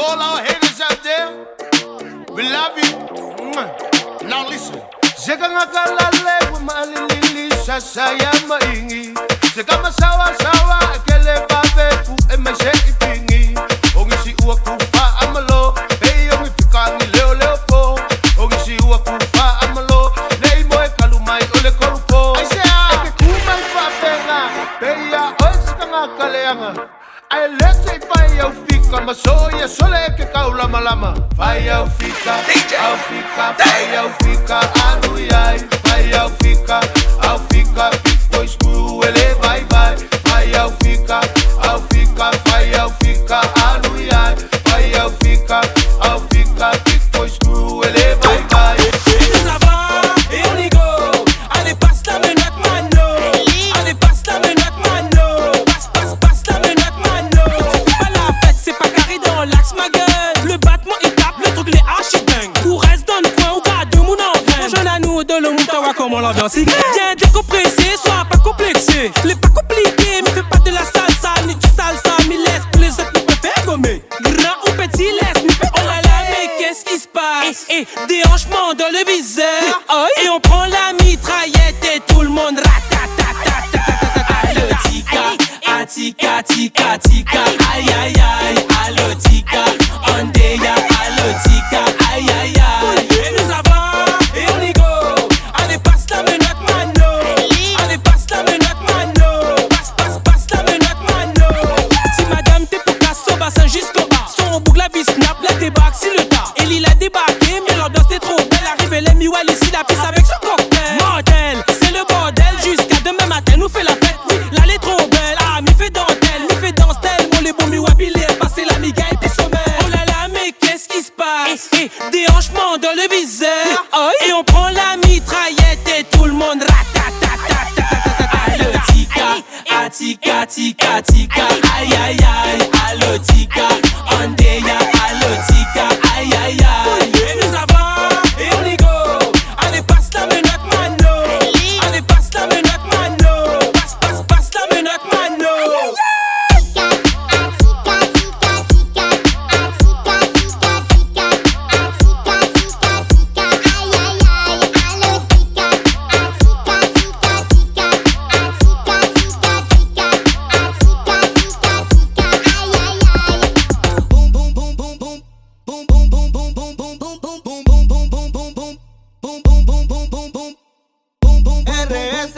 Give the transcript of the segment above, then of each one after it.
all our haters out there, we love you. Now listen. Seka ngakalale kumalilili sasaya maingi. Seka masawa kele babetu emashe ipingi. Ongisi uakufa amalo, hey ongi pikangi leo po. Ongisi uakufa amalo, nei moe kalumai ole korupo. Aisea eke kumai fapenga, beya oisika ngakaleanga. Ai lete vai au fika, masoya sole eke kaula malama. Vai au fika, vai au fika, anuiai. Vai au fika, big boy screw, ele vai. Vai au fika, vai au fika, anuiai. Vai au fika, big boy screw, ele vai. Ça va, et on y go. Allez, passe la menotte, mano. Allez, passe la menotte, mano. Passe la menotte, mano. C'est pas la fête, c'est pas carré dans l'axe, ma gueule. Le battement il tape, le truc les archi dingue. Tout reste dans le coin, au bas de mon engraine. Jeune à nous, de le moutawa, comment l'ambiance y gagne. Viens décompresser, sois pas complexé. Les pas compliqué, mais fais pas de la salsa, ni du salsa, mais laisse pour les autres, nous préfère gommer. Grand ou petit, laisse, nous fait oh là là, mais qu'est-ce qui se passe? Déhanchement dans le viseur. Et on prend la mitraillette et tout le monde ratatatata. Allo tika, tika, aïe aïe aïe. Allo tika, ondeya, allo tika, aïe aïe aïe. Et nous avons, et on y go. Allez, passe la menotte, mano. Allez, passe la menotte, mano. Passe la menotte, mano. Si madame t'es pour casse au bassin jusqu'au bas. Son boucle la vie snap, la débarque si le tas. Ellie l'a débarqué, mais l'ambiance t'es trop belle. Arrive les miwal ici, la pisse avec son cocktail. Mortel, c'est le bordel. Jusqu'à demain matin, nous fait la fête. Oui, là est trop belle. Ah, mi fait dentelle, mi fait dentelle. Mon les bons miwabil, il est passé la miga et tes sommeils. Oh là là, mais qu'est-ce qui se passe? Déhanchement dans le viseur. Et on prend la mitraillette et tout le monde ratatatata. Allo tika, tika, aïe aïe aïe. Allo tika, ondeya, allo tika, aïe aïe aïe. Et nous avons, et on y go. Allez, passe la menotte, mano. Allez, passe la menotte, mano. Passe la menotte, mano. RS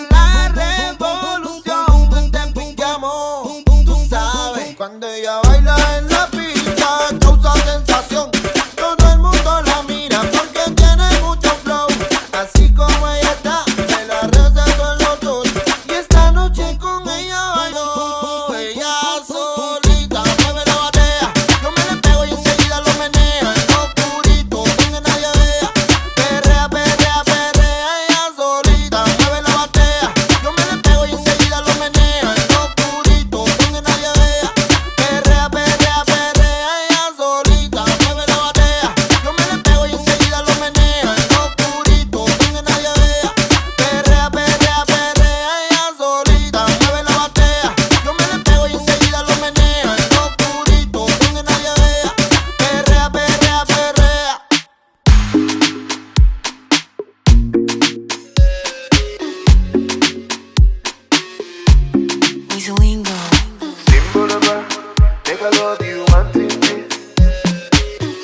la revolución, te pillamos, tú sabes. Cuando ella baila en la pista causa sensación. Todo el mundo la mira porque tiene mucho flow. Así como ella está, de la receta los dos. Y esta noche con ella bailó. Ella solita mueve la batea. Yo me le pego y enseguida lo menea. En lo oscurito, sin que nadie vea. Perrea, perrea, perrea. Ella solita mueve la batea. Yo me le pego y enseguida lo menea. En lo oscurito, sin que nadie vea. Perrea, perrea, perrea. Ella solita mueve la batea. Yo me le pego y enseguida lo menea. En lo oscurito, sin que nadie vea. Perrea, perrea, perrea. Ella solita mueve la batea. Yo me le pego y enseguida lo menea. En lo oscurito, sin que nadie vea. Perrea, perrea, perrea. Simbolaba, make I love you one thing this.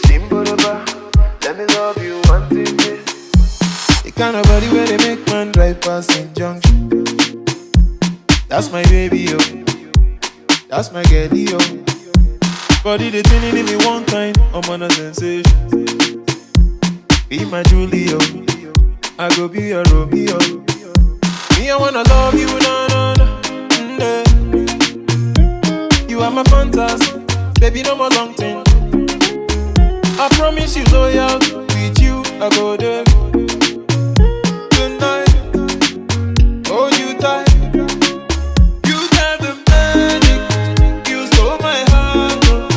Simbolaba, let me love you one thing this. The kind of body where they make man drive past St. Junction. That's my baby, yo. That's my girlie, yo. Body they turning in me one kind, I'm on a sensation. Be my Julio, I go be your Romeo. Me, I wanna love you, no, no, no. You are my fantasy, baby, no more long thing. I promise you loyalty, with you I go there. Tonight, hold you tight. You got the magic, you stole my heart, oh.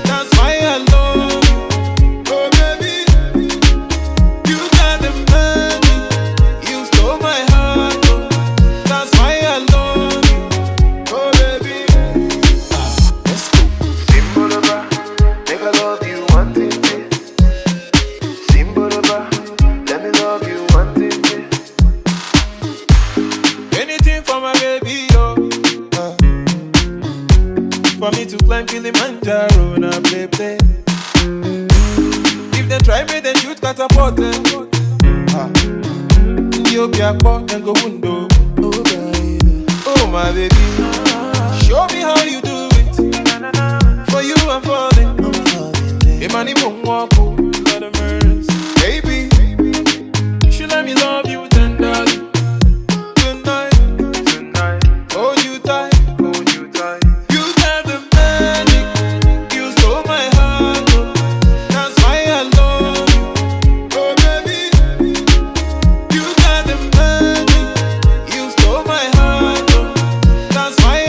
That's why I love you, oh baby. You got the magic, you stole my heart, oh. That's why I love you, oh baby. Let's go. Simbolaba, make I For me to climb Kilimanjaro, now play. If they try me, then shoot catapult. Ethiopia port and go window. Oh baby, oh my baby, show me how you do it. For you I'm falling. Hey money won't walk, Lord of mercy. Baby, you let me love you tenderly. Tonight, hold you tight. You got the magic, you stole my heart, oh. That's why I love you. Oh baby, you got the magic, you stole my heart, oh. That's why I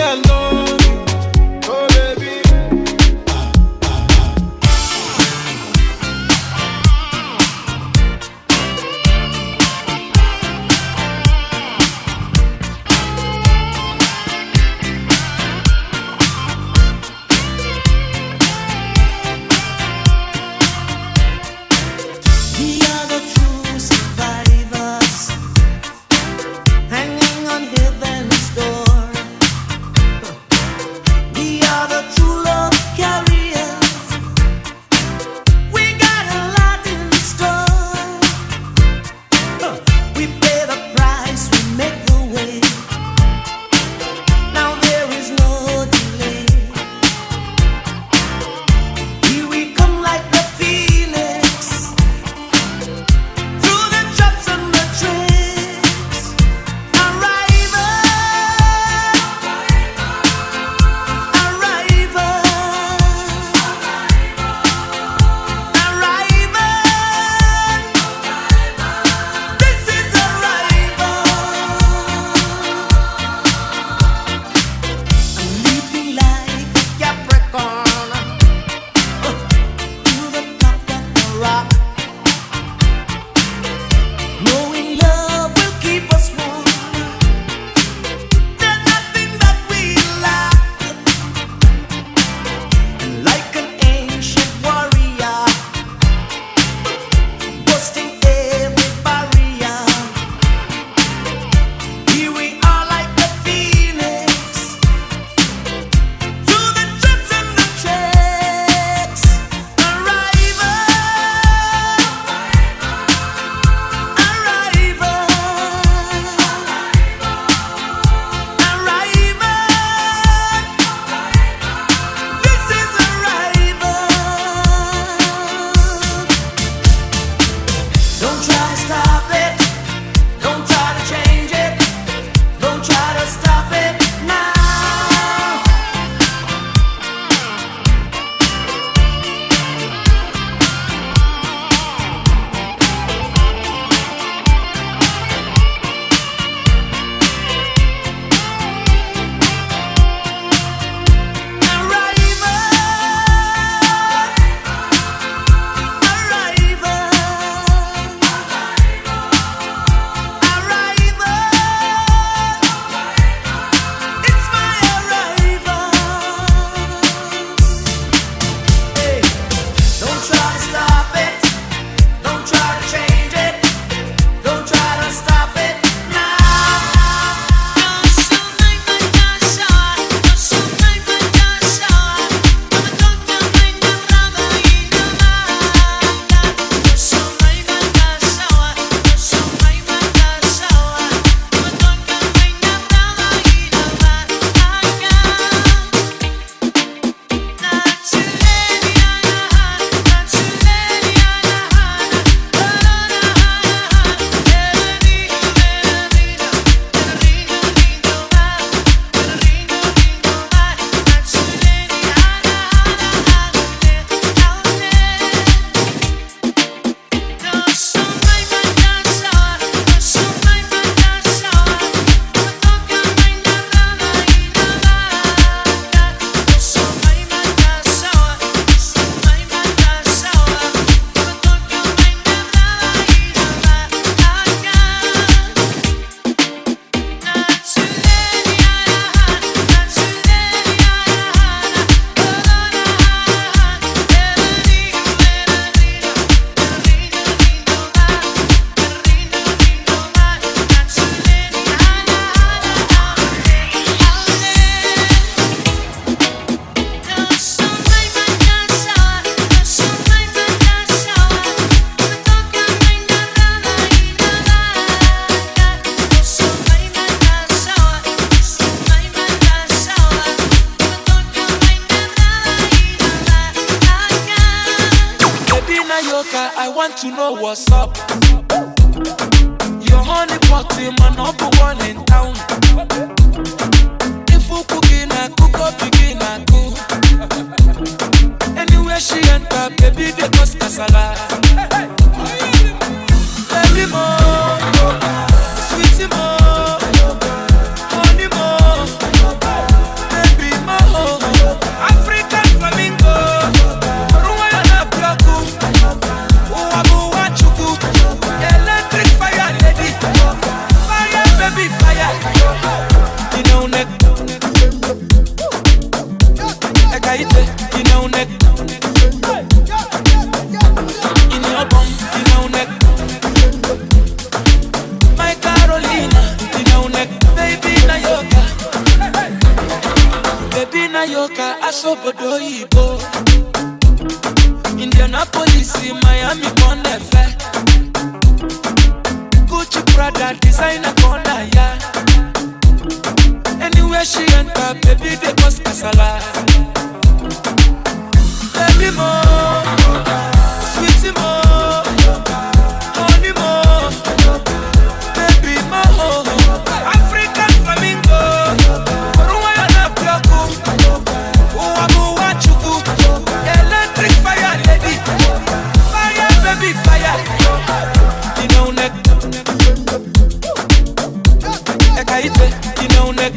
Nayoka, I want to know what's up. Your honey pot, my number one in town. If you cooking, I cook up, begin, I cook. Anywhere she enter, baby, they cause casala. Baby mo, sweetie mo, honey mo, baby mo, African flamingo, Ruana Plaku, Uwabu Wachuku, electric fire lady, fire baby fire, you know neck, Ekaite, you know neck, in your bum, you know neck. Baby Nayoka, asobodo ibo. Indianapolis, Miami, Bonefe. Gucci, Prada, designer corner, yeah. Anywhere she enter, baby, they cause casala. Baby mo, sweetie mo, honey mo, baby mo, African flamingo. Electric fire lady, fire baby fire. You know neck, Ekaite, you know neck.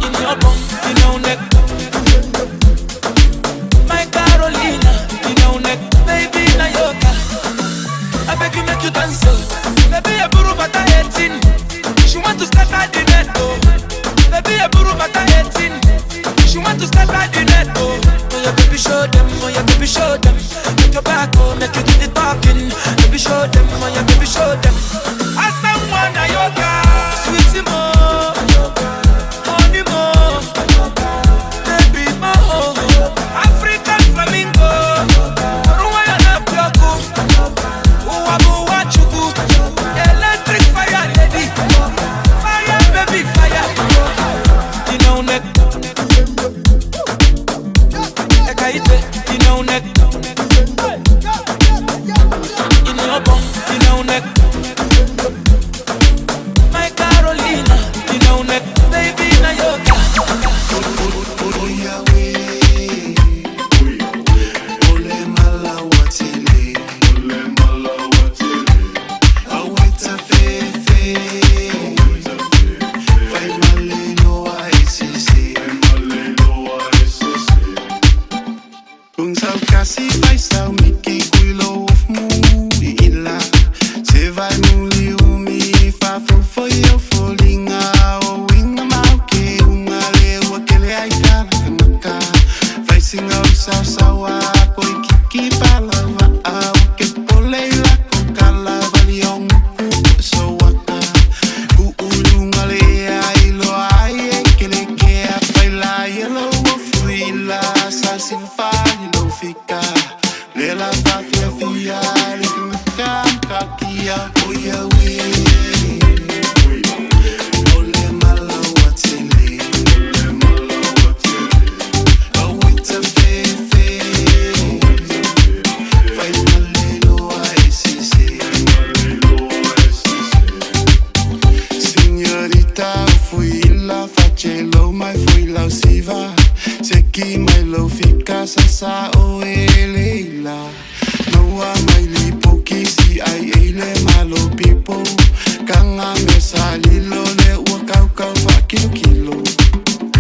In your bum, you know neck. My Carolina, you know neck. Baby Nayoka, I beg you make you dance. Baby a buru bata 18. She want to start at the net, oh. Baby a buru bata 18. She want to start at the net, oh. Oh yeah, baby show them, oh yeah, baby show them. Make your back, oh, make you do the talking. Baby show them, oh yeah, baby show them. I someone Nayoka, sweetie mo, honey mo, baby mo, African flamingo, Ruana Plaku, Uwabu Wachuku, electric fire lady, fire baby fire. You know neck, Ekaite, you know neck. In your bum, you know neck. My Carolina, you know neck. Baby Nayoka. Kasi vai sau miki kuilo of mu ila se vai muli umi fa fo yo folinga o winga mau ke unga le wa ke le ai ka maka vai singa sa sawa ko kiki pala va au ke pole la ko kala valiong so waka ku ulunga le ai lo ai ke le ke a la yellow fuila sa silfa fica nella patria via le camca kia oya we ole mala watele awita fefe fai malelo aisisi signorita fui la facelo mai fui la usiva se chi mai lo fica sa o eleila no a mai li poki si ai ele malo pipo kanga me salilo le wa kau fa kilo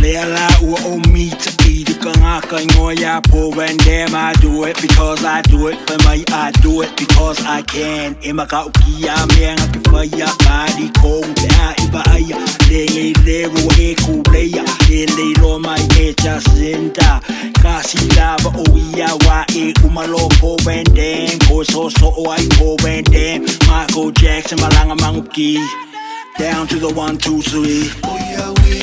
Lela ua o mita I de kanga ka ngoya po when them I do it because I do it for me I do it because I can Imaka ukia menga ke faya body ko ya iba aya le le wo e ku playa le lo mai e jacinta kasi lava o ia wa e kumalo po when them ko so o ai po when them Michael Jackson malanga manguki down to the 1 2 3 oh yeah we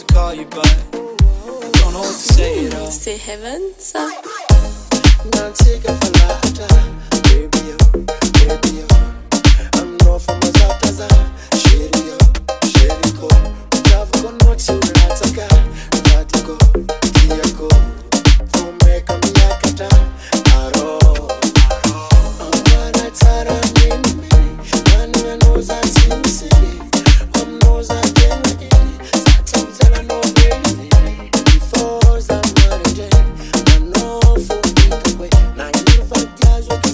to call you, but I don't know what to say at all. C'est Heaven, ça. Nantika falata, baby yo, I'm not from Mazataza, Sherio, Sheriko, Tavko Notsu Rataka, Vatiko, Tiako, Fumeka Miyakata, Aro, Amara Tara Mini, Nani knows that in the city, knows that in the city, Satam no baby, before Zamarajay, I know for me. Now you fight guys with the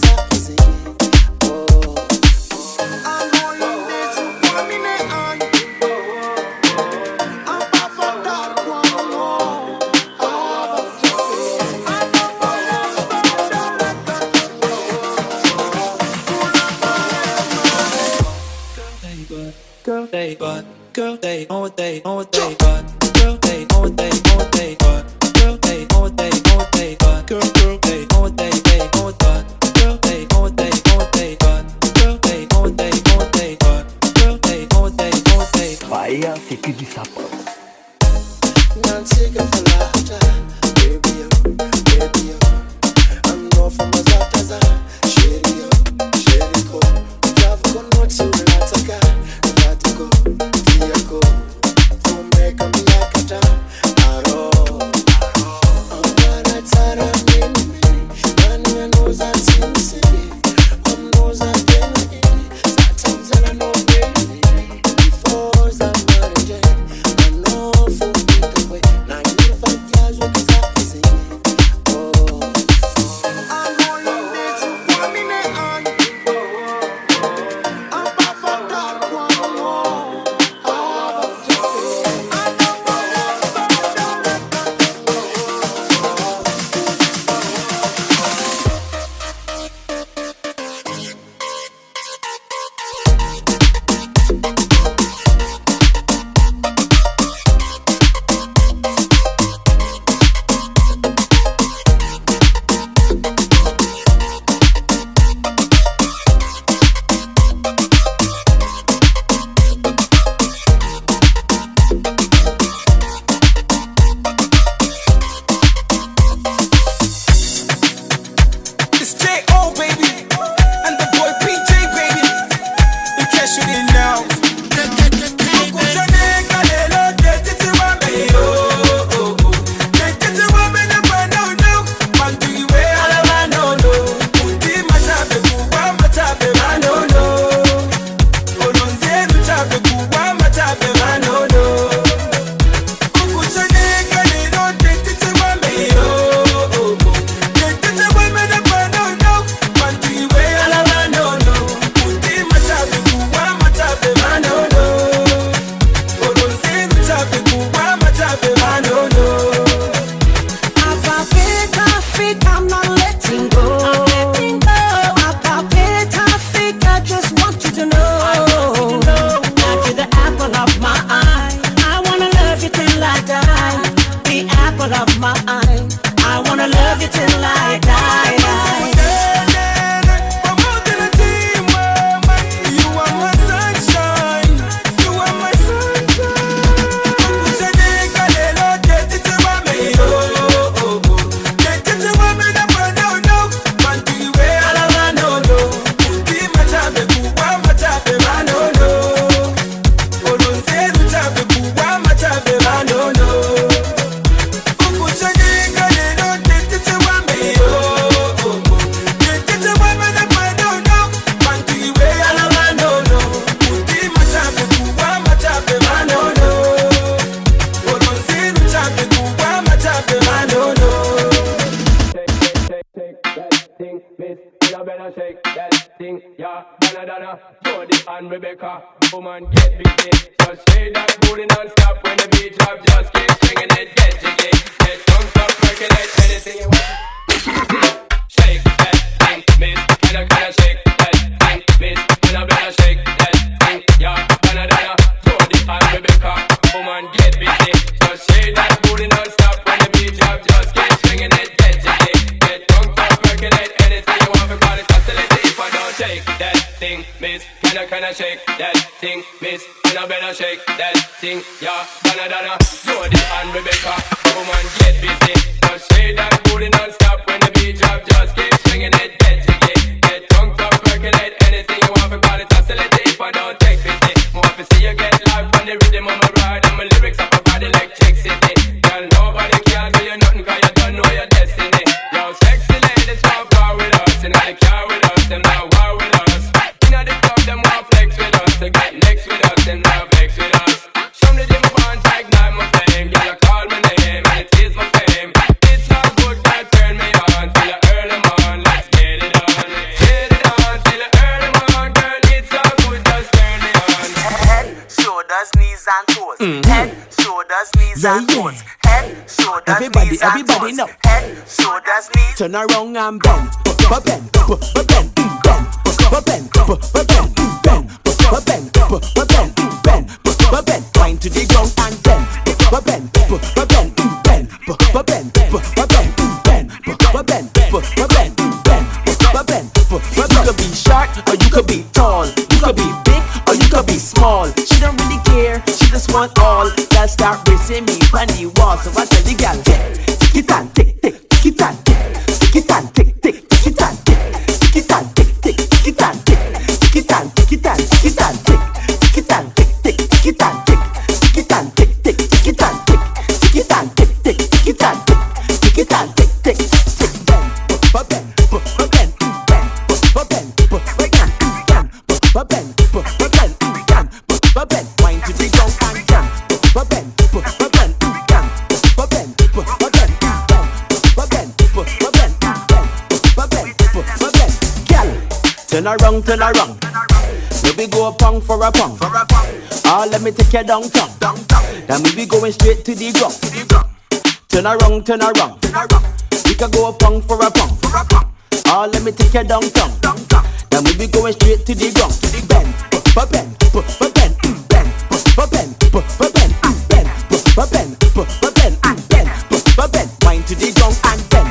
Girl, they know what they got. Girl, they know what they got. Girl, they know what they got. Girl, they know what they got. Girl, they know what they got. Girl, they know what they got. Girl, they know what they got. Bahia, c'est que du sapin. Nantika falata, baby yo, I'm not from Mazataza, Sherio, Sheriko, Tavko Notsu Rataka, Vatiko, Tiako, Fumeka Miyakata, Aro, Amara Tara Mini, Nani knows that in the city, knows that in the city, Satam no baby, before Zamarajay, I know for me the way, now you fight guys with the oh, I'm only this one minute on, I'm back for that one more, It's J.O. baby, and the boy PJ baby. In case you didn't know. I'm not letting go. I just want you to know. Now you're the apple of my eye. I wanna love you till I die. The apple of my eye. I wanna love you till I die. And Rebecca, woman get busy. Just say that booty non-stop when the beat drop. Just keep swinging it, get jiggy. Get drunk up, percolate anything you want. Shake that thing, miss. Can I shake that thing, miss? Can I better shake that thing? Yeah, Donna, Jody and Rebecca, woman get busy. Just say that booty non-stop when the beat drop. Just keep swinging it, get jiggy. Get drunk up, percolate anything you want. Because it's oscillating if I don't shake that thing, miss. Can I shake that thing, miss? Can You know better shake that thing, yeah. Donna, Jody and Rebecca. Come on, get busy. Just shake that booty non-stop when the beat drop. Just keep swinging it, get jiggy. Get drunk, up, percolate anything you want. For body oscillate if I don't take pity. More to see you get live on the rhythm of my ride. And my lyrics up a body like electricity. Girl, nobody can do you nothing cause you don't know your destiny. Yo, sexy ladies want power with us. And I car with us, them now war with us. Inna the club, them want flex with us. To get next with us, them now vex with us. Show me the bonds, ignite my flame. Girl, you call my name, and it is my fame. It's all good, girl, turn me on. Till the early morn, let's get it on. Get it on, till the early morn. Girl, it's all good, just turn me on. Head, shoulders, knees and toes. Head, shoulders, knees and toes. Head, shoulders, knees and toes. Know. Head, shoulders, knees. Turn around and bend, bend, bend, bend, bend, wind to the ground and bend, You could be short or you could be tall. You could be big or you could be small. She don't really care, she just want all. Girl start racing me on the wall. So I tell the girl, tick it and tick, tick, tick it and tick, tick it and tick, tick, tick it and tick, tick it and tick, tick, tick it and tick, tick it and tick it and tick it and tick, tick it and tick, tick, tick it and tick, tick it and tick, tick, tick it and tick, tick it and tick, tick, tick it and tick, tick it and tick, tick, tick, bend, bend, bend, bend, wine to the ground and jam, bend, turn around. Maybe go a pong for a pong. Oh, let me take you downtown. Then we be going straight to the ground. Turn around. We can go a pong for a pong. Oh, let me take you downtown. Then we be going straight to the ground. Bend, bend, bend, bend, wine to the ground and bend,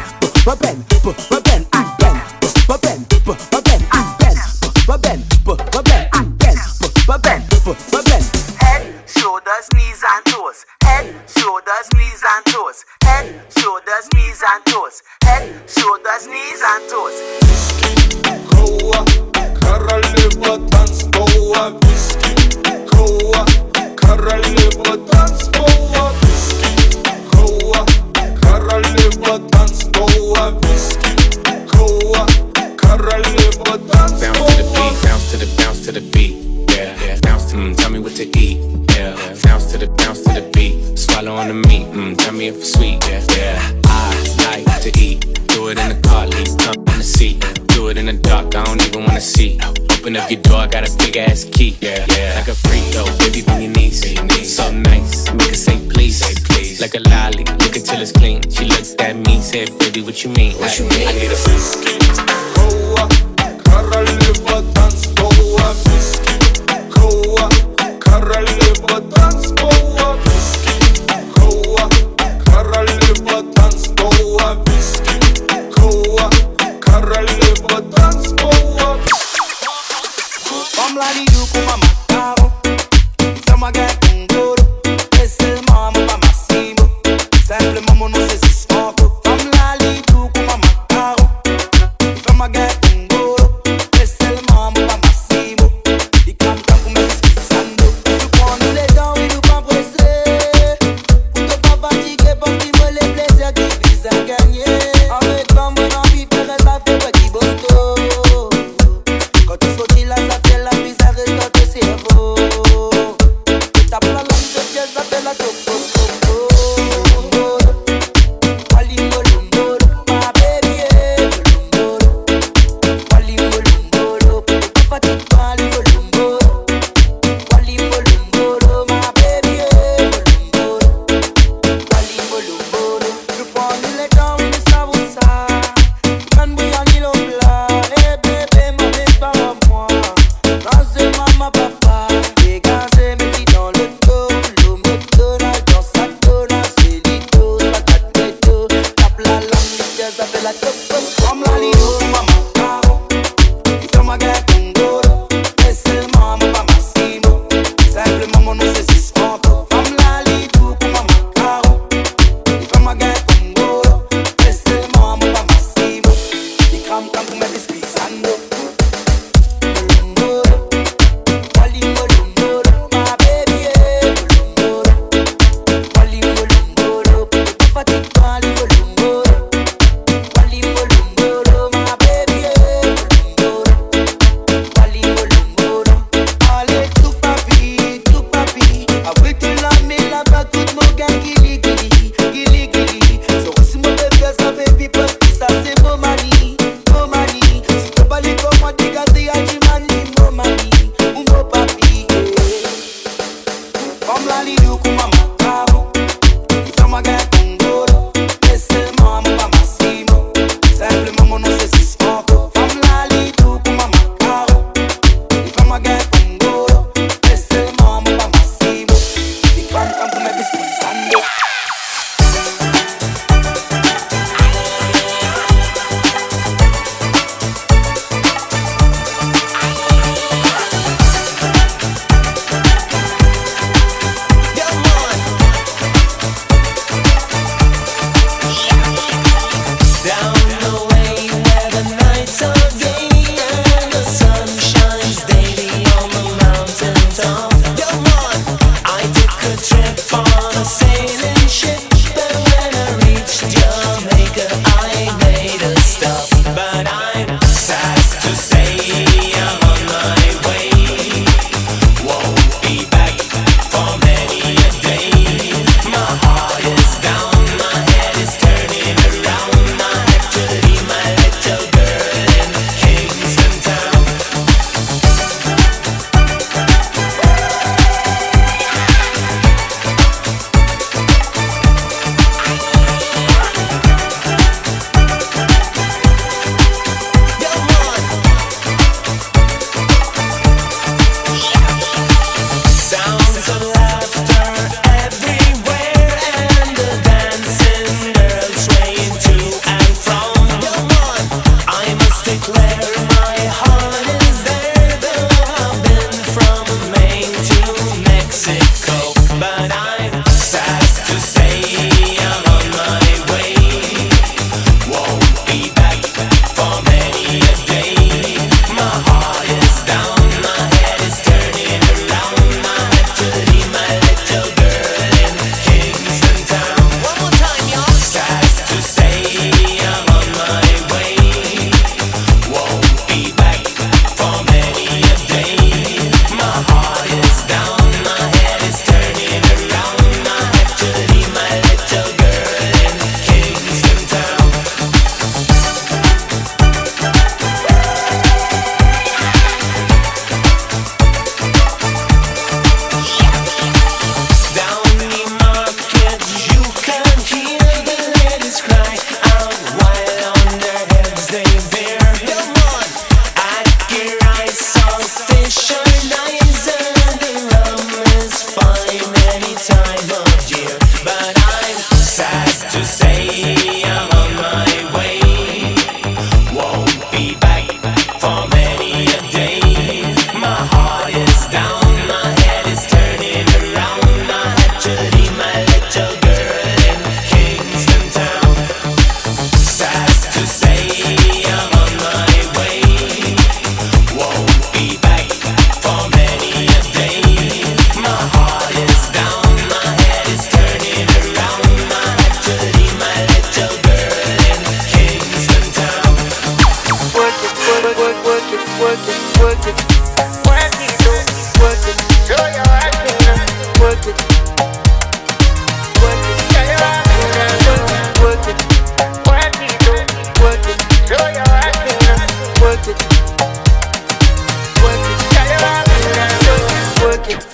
Head, shoulders, knees and toes. Head, shoulders, knees and toes. Head, shoulders, knees and toes. Head, shoulders, knees and toes. Koła, koralewa tanzpoła. Whisky, koła, koralewa tanzpoła. Whisky, koła, koralewa tanzpoła. Whisky, koła, koralewa tanzpoła. Bounce to the beat, bounce to the beat. Yeah, bounce to tell me what to eat. Yeah, bounce to the beat. Swallow on the meat. Tell me if it's sweet. Yeah, I like to eat. Do it in the car, leave tongue in the seat. Do it in the dark, I don't even wanna see. Open up your door, I got a big ass key. Yeah, like a freak though, baby, bend your knees. So nice, make her say please. Like a lolly, lick it till it's clean. She looks at me, said, baby, what you mean? What you mean? I need a whiskey, koła, koralewa tanzpoła. Whisky, koła, koralewa tanzpoła. Whisky, koła, koralewa tanzpoła. Whisky, koła, koralewa tanzpoła. Comme la lido con ma macaro, insomma che è un duro. Questo è il mamma pa' Massimo, sempre mamma non si sfoco. Comme la lido con ma macaro, insomma che è un duro. Questo è il mamma pa' Massimo, i canta come mi schizzando. Tu prends les dents et nous pas pressés, pour te pas fatiguer, pour qu'il me les plaisirs qui visent à gagner. Avec ma bonne envie, faire ça fait pas qui bonto. Quand tu sautilles là, ça fait la bizarre et dans ton cerveau. Tu tapes la langue de pied, ça fait la topo. Walingolongolo, ma baby, golongolo. Walingolongolo, pas fatigue pas, walingolongolo. Walingolongolo, ma baby, golongolo. Walingolongolo, je prends les temps, oui, mais ça vaut ça. Quand bouillant, il au plat, eh bébé, ma bébé, pas à moi. Dansez, maman, papa, dégagez mes pieds dans le dos. L'eau me donne, dans sa donne, c'est lito, ça gâte les dos. Tape la langue, ça fait la topo. Comme la lido, maman, caro. Insomma che è un duro, e se il mamma pa' Massimo, sempre mamma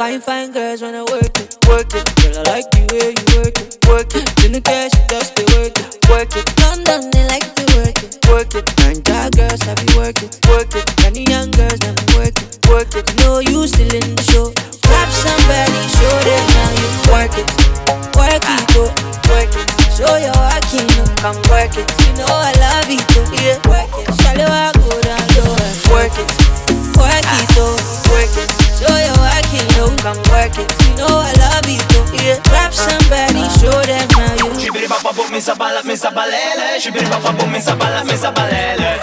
Fine girls wanna work it. Girl, I like the way you work it. In the cash, just to work it. London, they like to work it. Nine girls, I be work it. Many young girls, never work it. No, you still in the show. Grab somebody, show them how you work it. Work it. Show your working, come work it. You know I love it, yeah. Work it. Shallow, I go down low. Work it. Work it. Show your working, come work it. You know I love it, yeah. Grab somebody, show them how you. Shibiri papa boom, misa balele. Shibiri papa boom, misa balele.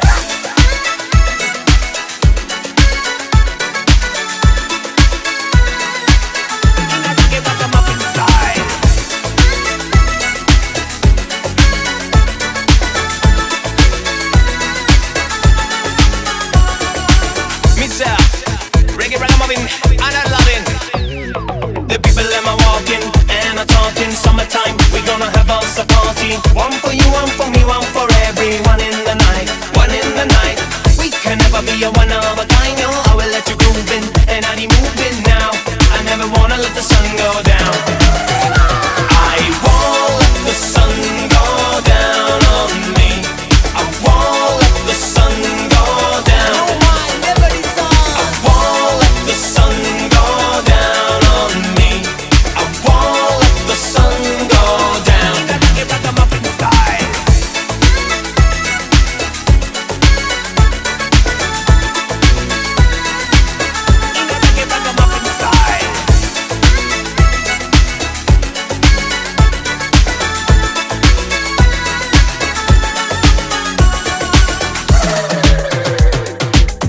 And I'm loving the people that I'm walking and I'm talking. Summertime, we gonna have us a party. One for you, one for me, one for everyone in the night. We can never be a one of a kind, yo. I will let you groove in and I need moving now. I never wanna let the sun go down. I won't let the sun go down on me. I won't let the sun go down. The sun go down on me. I won't let the sun go down. Ragamuffin style. Ragamuffin style.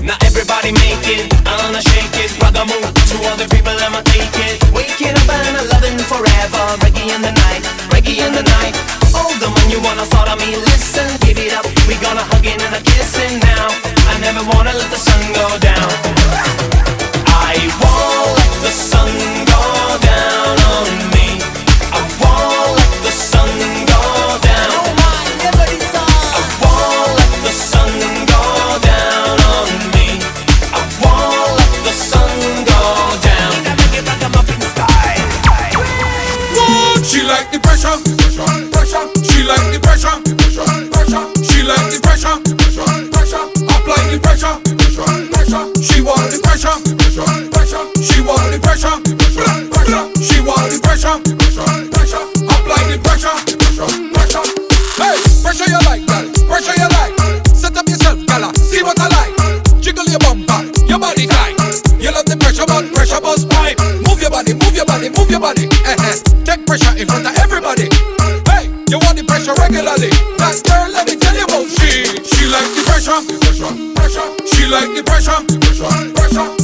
Now everybody make it, I'ma shake it. Ragamuffin to all the people, I'ma take it. Waking up and I'm loving forever. Reggae in the night. Oh, the man you wanna thought of me, listen, give it up. We gonna hugging and a kissing now. I never wanna let the sun go down. I won't let the sun go down on me. I won't let the sun go down. I won't let the sun go down on me. I won't let the sun go down. She like the pressure. She like the pressure. She like the pressure. Apply the pressure. She want the pressure. She want the pressure. She want the pressure. Apply the pressure. Hey, pressure you like, girl. Pressure you like. Set up yourself, girl. See what I like. Jiggle your bumper, your body tight. You love the pressure, but pressure buzz pipe. Move your body. Take pressure in front of everybody. Hey, you want the pressure regularly. That girl, let me tell you about she like the pressure. She like the pressure.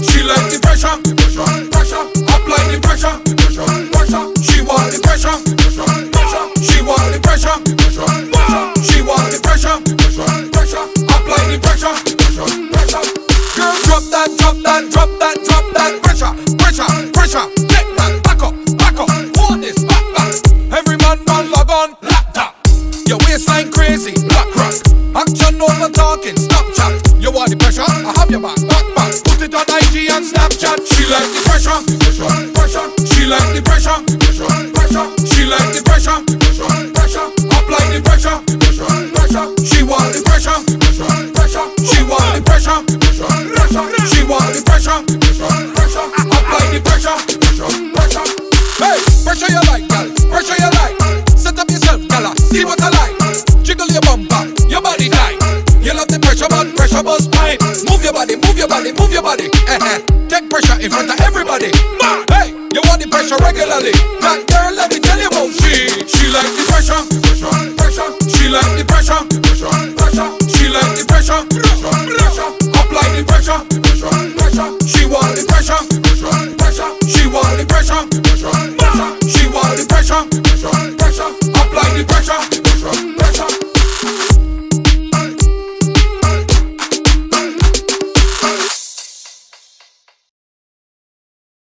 She like the pressure. Apply the pressure. She want the pressure. She want the pressure. She want the pressure. Apply the pressure. Girl, drop that pressure. Take that, back up. Hold this, back. Every man log on, laptop. Your waistline crazy, black rock. Action over talking, stop chat. You want the pressure? I have your back. Put it on IG and Snapchat. She like the pressure. She like the pressure. She like the pressure. Apply the pressure. She want the pressure. She want the pressure. She want the pressure. Apply the pressure. Hey, pressure you like, girl. Pressure you like. Set up yourself, girl. See what I like. Jiggle your bumper, your body tight. You love the pressure, but pressure buzz pipe. Move your body. Take pressure in front of everybody. Hey, you want the pressure regularly. That girl, let me tell you about she like the pressure. She like the pressure. She like the pressure. Apply the pressure. She want the pressure. She want the pressure.